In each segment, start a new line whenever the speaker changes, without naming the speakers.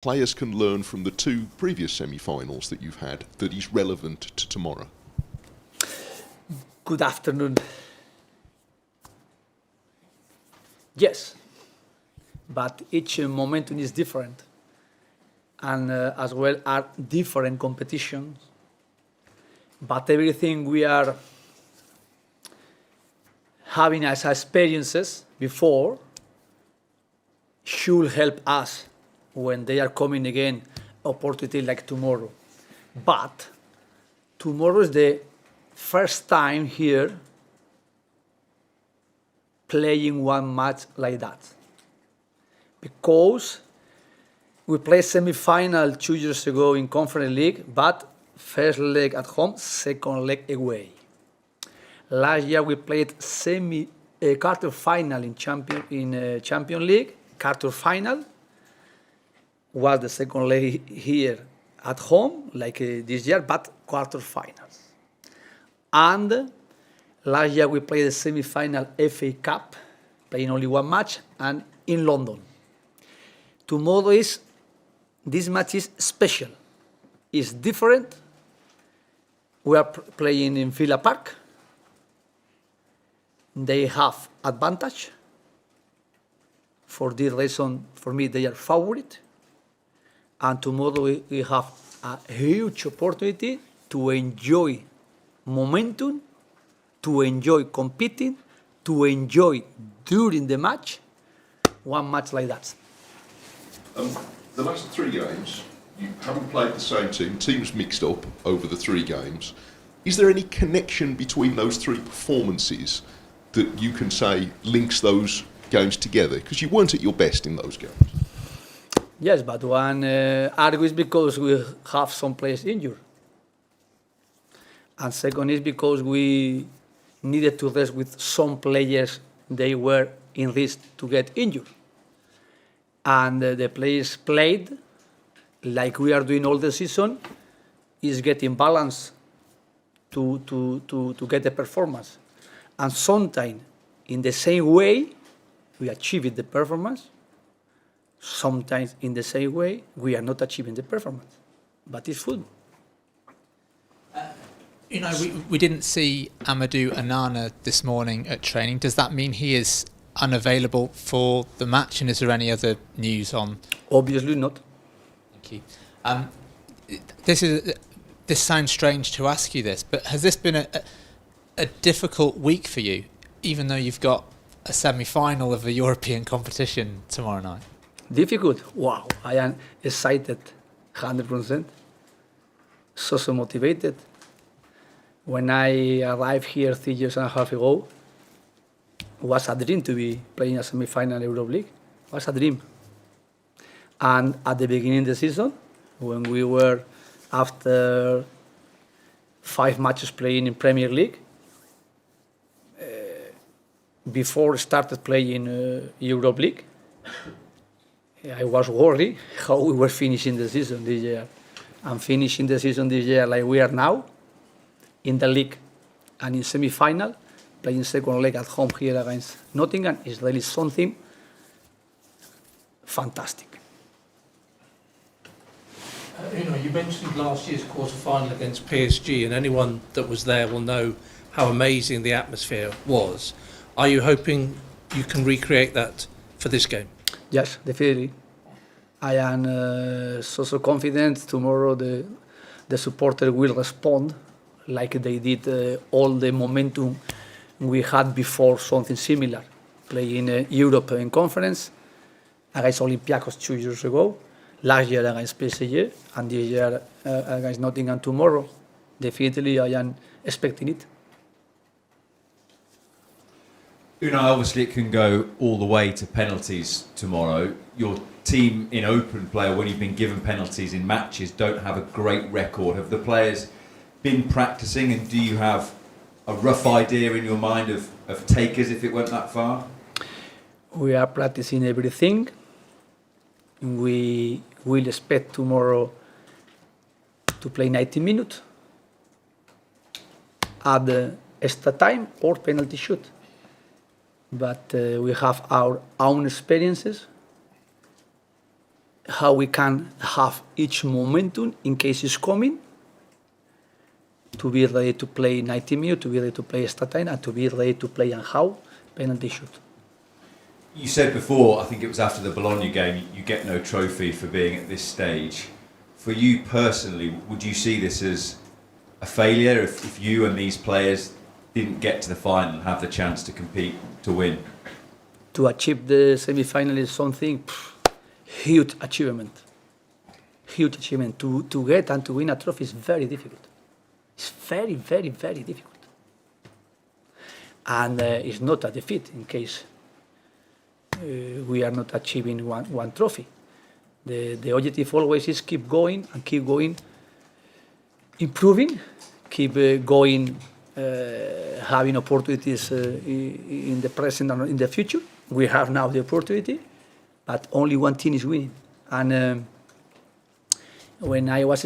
players can learn from the two previous semi-finals that you've had that is relevant to tomorrow?
Good afternoon. Yes, but each momentum is different, and as well are different competitions. But everything we are having as experiences before should help us when they are coming again, opportunity like tomorrow. But tomorrow is the first time here playing one match like that. Because we played semi-final 2 years ago in Conference League, but first leg at home, second leg away. Last year we played quarter final in Champion League, quarter final was the second leg here at home, like this year, but quarter finals. And last year we played the semi-final FA Cup, playing only one match, and in London. Tomorrow this match is special. It's different. We are playing in Villa Park. They have advantage. For this reason, for me, they are favorite. And tomorrow we have a huge opportunity to enjoy momentum, to enjoy competing, to enjoy during the match, one match like that.
The last 3 games, you haven't played the same team. Teams mixed up over the 3 games. Is there any connection between those 3 performances that you can say links those games together? Because you weren't at your best in those games.
Yes, but one argument is because we have some players injured. And second is because we needed to rest with some players, they were in risk to get injured. And the players played like we are doing all the season, is getting balance to get the performance. And sometimes in the same way we achieve the performance, sometimes in the same way we are not achieving the performance. But it's football.
You know, we didn't see Amadou Onana this morning at training. Does that mean he is unavailable for the match? And is there any other news on?
Obviously not.
Thank you. This sounds strange to ask you this, but has this been a difficult week for you, even though you've got a semi-final of a European competition tomorrow night?
Difficult? Wow, I am excited, 100%. So motivated. When I arrived here 3 years and a half ago, it was a dream to be playing a semi-final Europe League. It was a dream. And at the beginning of the season, when we were after 5 matches playing in Premier League, before started playing Europe League, I was worried how we were finishing the season this year. And finishing the season this year like we are now, in the league and in semi-final, playing second leg at home here against Nottingham is really something fantastic.
You mentioned last year's quarter-final against PSG, and anyone that was there will know how amazing the atmosphere was. Are you hoping you can recreate that for this game?
Yes, definitely. I am so confident tomorrow the supporter will respond like they did all the momentum we had before, something similar, playing Europe in conference against Olympiacos 2 years ago, last year against PSG, and this year against Nottingham tomorrow. Definitely I am expecting it.
Unai, obviously it can go all the way to penalties tomorrow. Your team in open play, when you've been given penalties in matches, don't have a great record. Have the players been practicing, and do you have a rough idea in your mind of takers if it went that far?
We are practicing everything. We will expect tomorrow to play 90 minutes at the extra time or penalty shoot. But we have our own experiences how we can have each momentum in case it's coming, to be ready to play 90 minutes, to be ready to play extra time, and to be ready to play and how penalty shoot.
You said before, I think it was after the Bologna game, you get no trophy for being at this stage. For you personally, would you see this as a failure if you and these players didn't get to the final and have the chance to compete to win?
To achieve the semi-final is something huge achievement. Huge achievement. To get and to win a trophy is very difficult. It's very, very, very difficult. And it's not a defeat in case we are not achieving one trophy. The objective always is keep going and keep going, improving, keep going, having opportunities in the present and in the future. We have now the opportunity, but only one team is winning. And when I was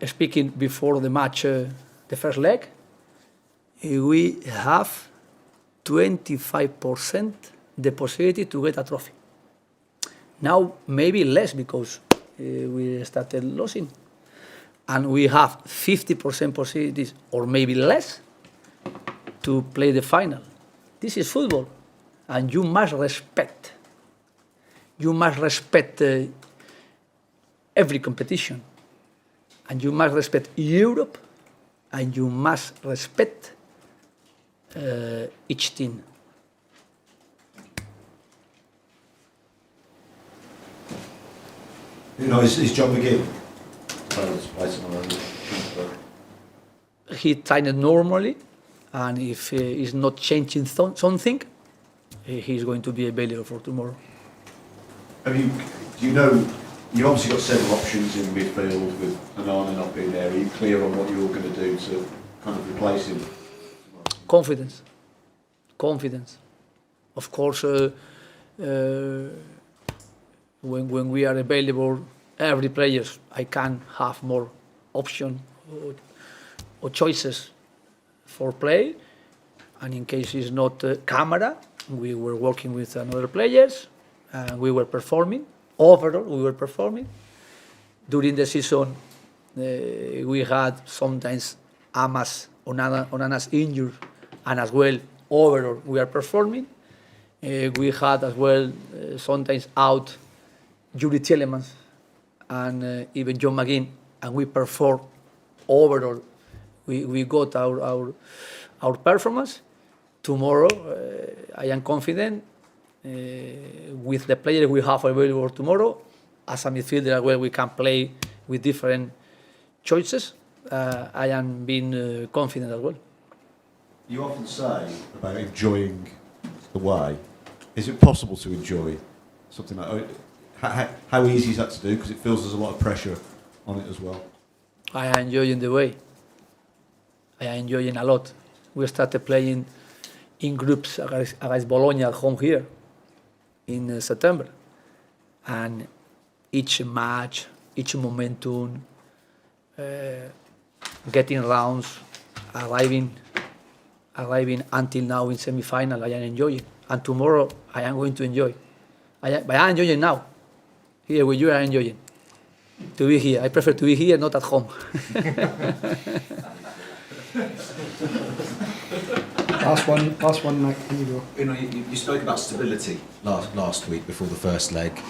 speaking before the match, the first leg, we have 25% the possibility to get a trophy. Now maybe less because we started losing. And we have 50% possibilities or maybe less to play the final. This is football. And you must respect. You must respect every competition. And you must respect Europe. And you must respect each team.
Is John McGinn
he trained normally, and if he's not changing something, he's going to be available for tomorrow.
You've obviously got several options in midfield with Onana not being there. Are you clear on what you're going to do to kind of replace him?
Confidence. Of course, when we are available, every player, I can have more options or choices for play. And in case it's not camera, we were working with another players, and we were performing. Overall, we were performing. During the season, we had sometimes Onana's injured, and as well, overall, we are performing. We had as well sometimes out Yuri Tielemans and even John McGinn, and we performed overall. We got our performance. Tomorrow, I am confident with the players we have available tomorrow. As a midfielder, well, we can play with different choices. I am being confident as well.
You often say about enjoying the way. Is it possible to enjoy something like that? How easy is that to do? Because it feels there's a lot of pressure on it as well.
I am enjoying the way. I am enjoying a lot. We started playing in groups against Bologna at home here in September. And each match, each momentum, getting rounds, arriving until now in semi-final, I am enjoying. And tomorrow, I am going to enjoy. But I am enjoying now. Here with you, I am enjoying. To be here. I prefer to be here, not at home.
Last one, Mike. Here you go.
You spoke about stability last week before the first leg.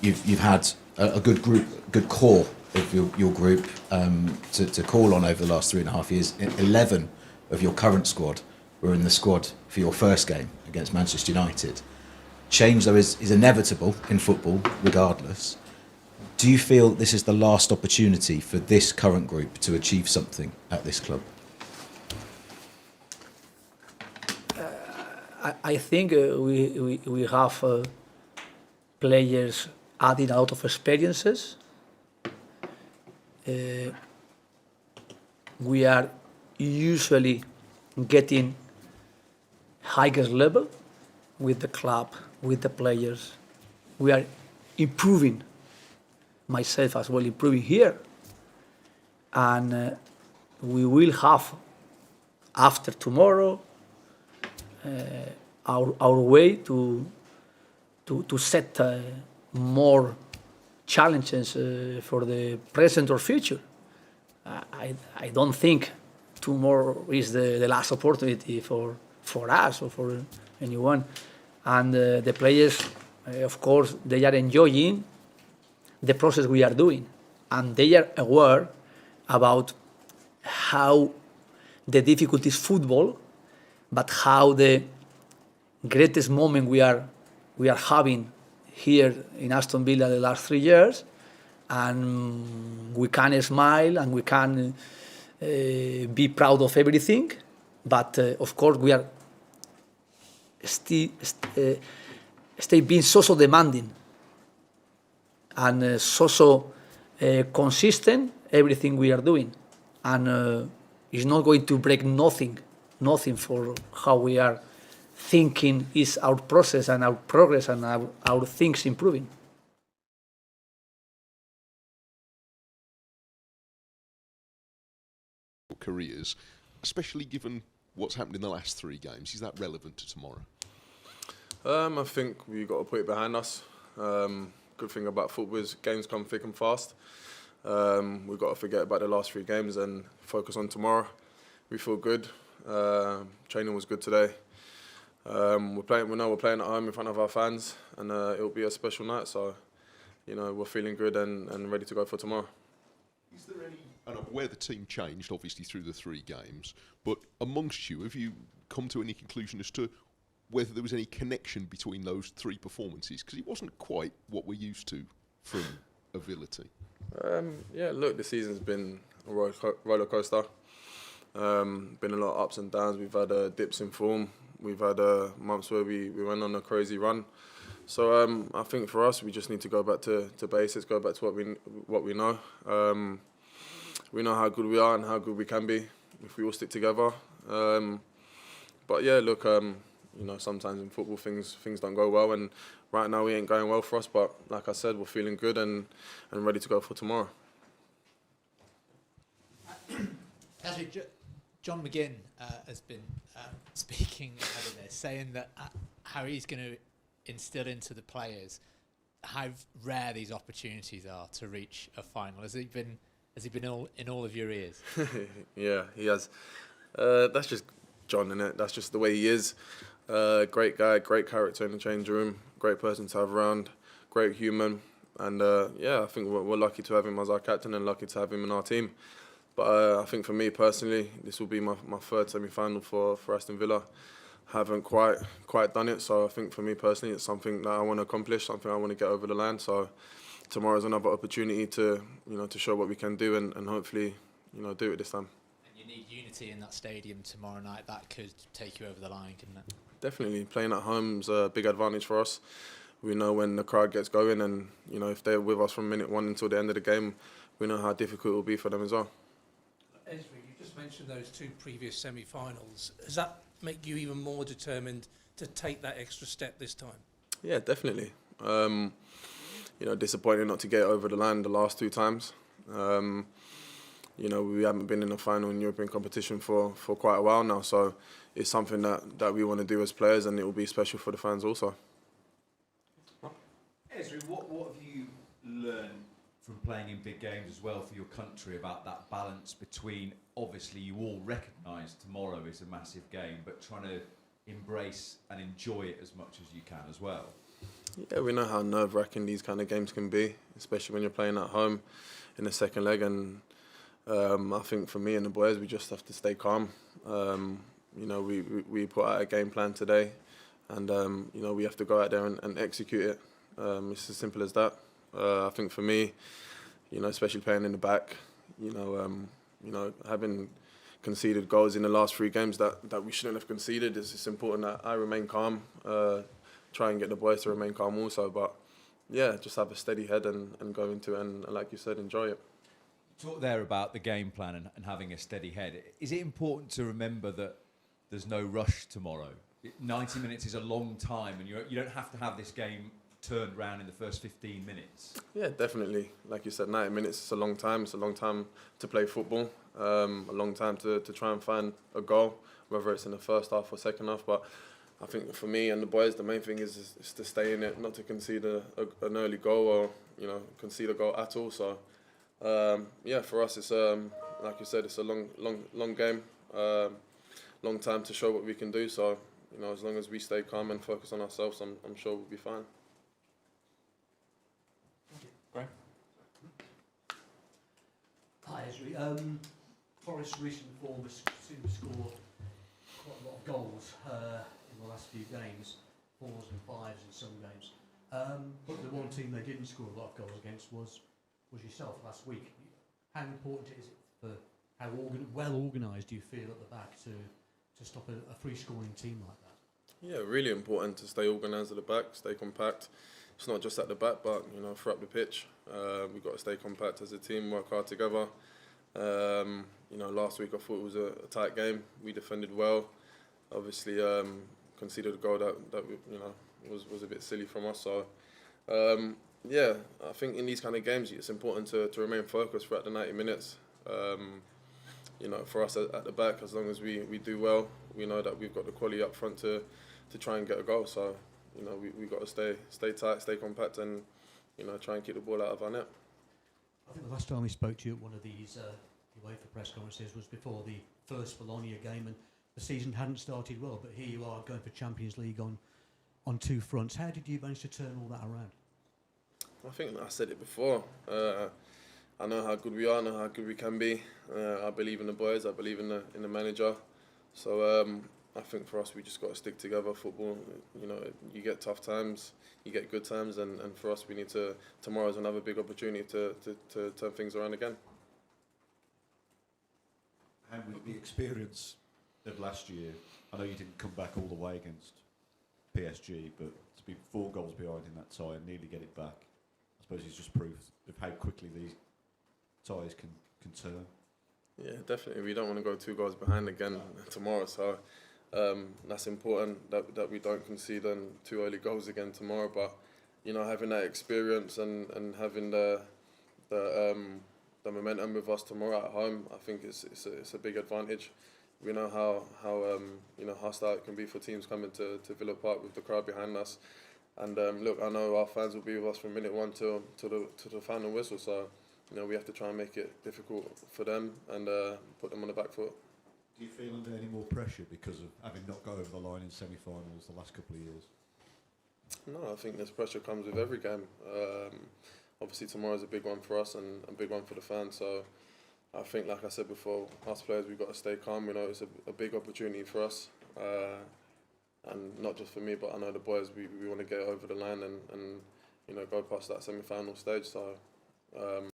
You've had a good core of your group to call on over the last 3.5 years. 11 of your current squad were in the squad for your first game against Manchester United. Change, though, is inevitable in football, regardless. Do you feel this is the last opportunity for this current group to achieve something at this club?
I think we have players adding a lot of experiences. We are usually getting highest level with the club, with the players. We are improving, myself as well, improving here. And we will have, after tomorrow, our way to set more challenges for the present or future. I don't think tomorrow is the last opportunity for us or for anyone. And the players, of course, they are enjoying the process we are doing. And they are aware about how the difficult is football, but how the greatest moment we are having here in Aston Villa the last 3 years, and we can smile and we can be proud of everything, but of course we are still being so demanding and so consistent everything we are doing, and it's not going to break nothing for how we are thinking is our process and our progress and our things improving.
Careers, especially given what's happened in the last 3 games, is that relevant to tomorrow?
I think we've got to put it behind us. Good thing about football is games come thick and fast. We've got to forget about the last 3 games and focus on tomorrow. We feel good. Training was good today. We know we're playing at home in front of our fans, and it'll be a special night. So, we're feeling good and ready to go for tomorrow.
Is there any, and I'm aware the team changed obviously through the 3 games, but amongst you, have you come to any conclusion as to whether there was any connection between those 3 performances? Because it wasn't quite what we're used to from a Villa team.
Yeah, look, the season's been a roller coaster. Been a lot of ups and downs. We've had dips in form. We've had months where we went on a crazy run. So I think for us, we just need to go back to basics, go back to what we know. We know how good we are and how good we can be if we all stick together. But yeah, look, sometimes in football things don't go well, and right now we ain't going well for us. But like I said, we're feeling good and ready to go for tomorrow.
John McGinn has been speaking ahead of this, saying that how he's going to instill into the players how rare these opportunities are to reach a final. Has he been in all of your ears?
Yeah, he has. That's just John, innit? That's just the way he is. Great guy, great character in the change room, great person to have around, great human, and I think we're lucky to have him as our captain and lucky to have him in our team. But I think for me personally, this will be my 3rd semi-final for Aston Villa. Haven't quite done it, so I think for me personally, it's something that I want to accomplish, something I want to get over the line. So tomorrow's another opportunity to show what we can do and hopefully do it this time.
And you need unity in that stadium tomorrow night. That could take you over the line, couldn't it?
Definitely, playing at home's a big advantage for us. We know when the crowd gets going, and if they're with us from minute 1 until the end of the game, we know how difficult it will be for them as well.
Ezri, you just mentioned those 2 previous semi-finals. Does that make you even more determined to take that extra step this time?
Yeah, definitely. Disappointed not to get over the line the last 2 times. We haven't been in a final in European competition for quite a while now, so it's something that we want to do as players, and it will be special for the fans also.
Ezri, what have you learned from playing in big games as well for your country about that balance between, obviously you all recognise tomorrow is a massive game, but trying to embrace and enjoy it as much as you can as well?
Yeah, we know how nerve-wracking these kind of games can be, especially when you're playing at home in the second leg, and I think for me and the boys, we just have to stay calm. We put out a game plan today, and we have to go out there and execute it. It's as simple as that. I think for me, especially playing in the back, having conceded goals in the last 3 games that we shouldn't have conceded, it's important that I remain calm, try and get the boys to remain calm also. But yeah, just have a steady head and go into it and like you said, enjoy it.
Talk there about the game plan and having a steady head. Is it important to remember that there's no rush tomorrow? 90 minutes is a long time, and you don't have to have this game turned round in the first 15 minutes.
Yeah, definitely. Like you said, 90 minutes is a long time. It's a long time to play football, a long time to try and find a goal, whether it's in the first half or second half. But I think for me and the boys, the main thing is to stay in it, not to concede an early goal or concede a goal at all. So yeah, for us, it's like you said, it's a long game, long time to show what we can do. So as long as we stay calm and focus on ourselves, I'm sure we'll be fine.
Graham?
Hi, Ezri. Forest's recent form has seen them score quite a lot of goals in the last few games, 4s and 5s in some games. But the one team they didn't score a lot of goals against was yourself last week. How important is it for how well organised do you feel at the back to stop a free-scoring team like that?
Yeah, really important to stay organised at the back, stay compact. It's not just at the back, but throughout the pitch. We've got to stay compact as a team, work hard together. Last week I thought it was a tight game. We defended well. Obviously, conceded a goal that was a bit silly from us. So, yeah, I think in these kind of games it's important to remain focused throughout the 90 minutes. For us at the back, as long as we do well, we know that we've got the quality up front to try and get a goal. So, we've got to stay tight, stay compact, and try and keep the ball out of our net.
I think the last time we spoke to you at one of these UEFA press conferences was before the first Bologna game, and the season hadn't started well, but here you are going for Champions League on two fronts. How did you manage to turn all that around?
I think I said it before. I know how good we are, I know how good we can be. I believe in the boys, I believe in the manager. So I think for us, we just got to stick together. Football, you get tough times, you get good times, and for us, we need to. Tomorrow's another big opportunity to turn things around again.
And with the experience of last year, I know you didn't come back all the way against PSG, but to be 4 goals behind in that tie and nearly get it back, I suppose it's just proof of how quickly these ties can turn.
Yeah, definitely. We don't want to go 2 goals behind again tomorrow, so that's important that we don't concede 2 early goals again tomorrow. But having that experience and having the momentum with us tomorrow at home, I think it's a big advantage. We know how hostile it can be for teams coming to Villa Park with the crowd behind us. And look, I know our fans will be with us from minute 1 to the final whistle. So we have to try and make it difficult for them and put them on the back foot.
Do you feel under any more pressure because of having not got over the line in semi-finals the last couple of years?
No, I think this pressure comes with every game. Obviously tomorrow's a big one for us and a big one for the fans. So I think, like I said before, us players, we've got to stay calm. We know it's a big opportunity for us. And not just for me, but I know the boys, we want to get over the line and go past that semi-final stage. So